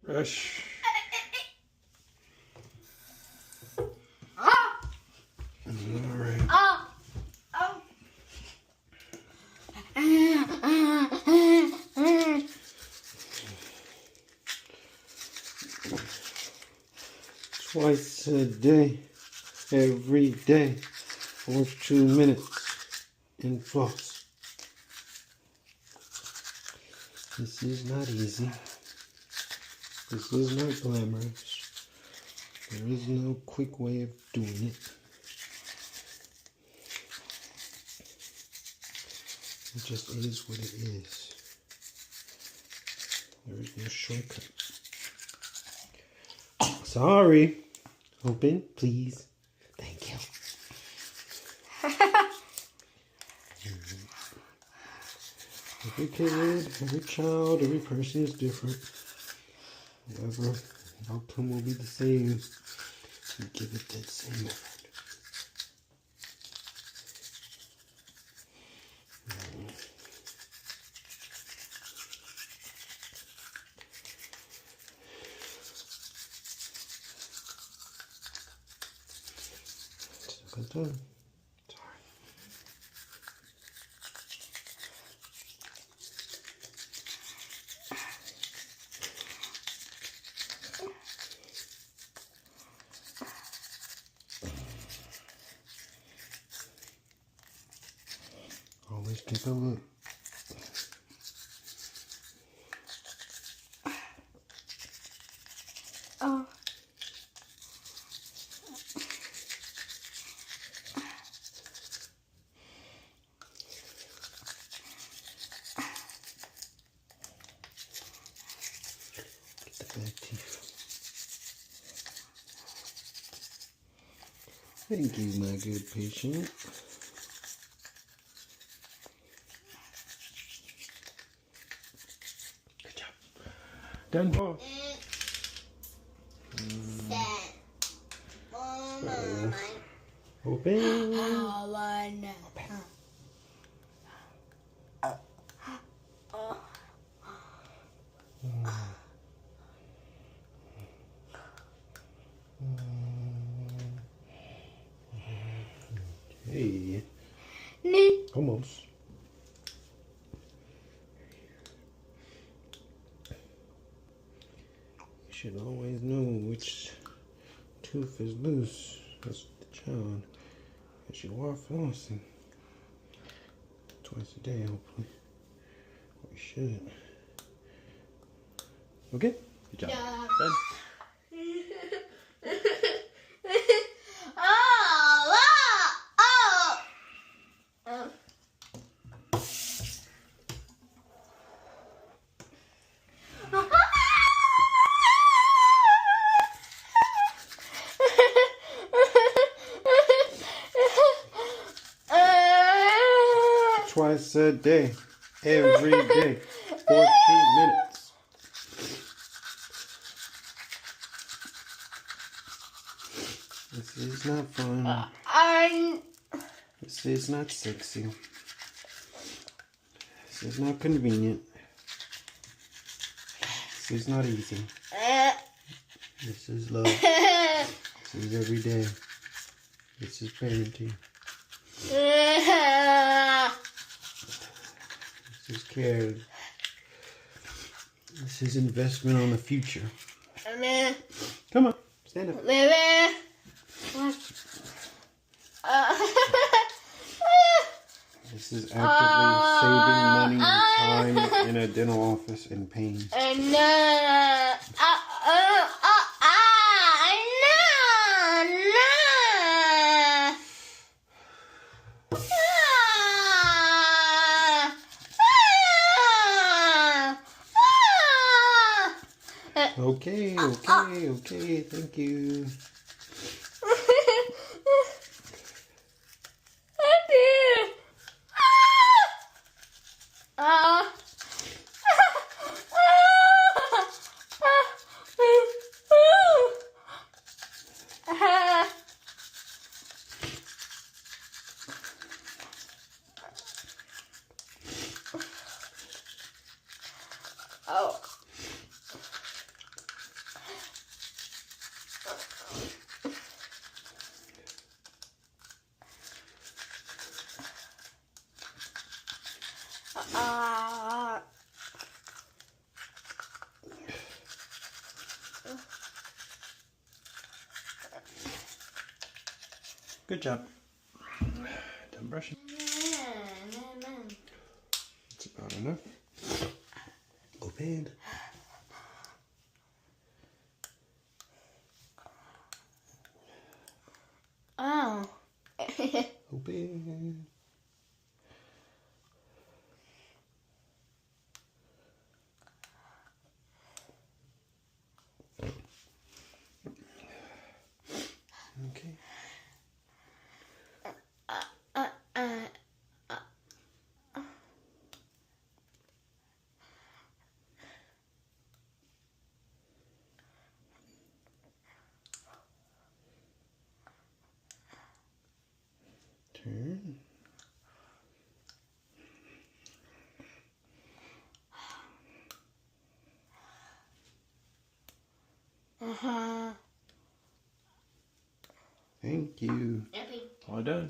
Brush. Alright. Twice a day, every day, for 2 minutes, and floss. This is not easy. This is not glamorous. There is no quick way of doing it. It just is what it is. There is no shortcut. Sorry. Open, please. Thank you. Every kid, every child, every person is different. However, the outcome will be the same. You give it that same effort. Second time. Always take a look. Oh. Get the back teeth. Thank you, my good patient. Done. Oh. Open. Hey. Almost. You should always know which tooth is loose as the child as you are flossing. Twice a day, hopefully. Or you should. Okay? Good job. Yeah. Done. Twice a day, every day, for 2 minutes. This is not fun. This is not sexy. This is not convenient. This is not easy. This is love. This is every day. This is parenting. This is care. This is investment on the future. Come on, stand up. This is actively saving money and time in a dental office and pain. Okay, thank you. Good job. Done brushing. That's about enough. Open. Oh. Open. Okay. Turn. Thank you. All done.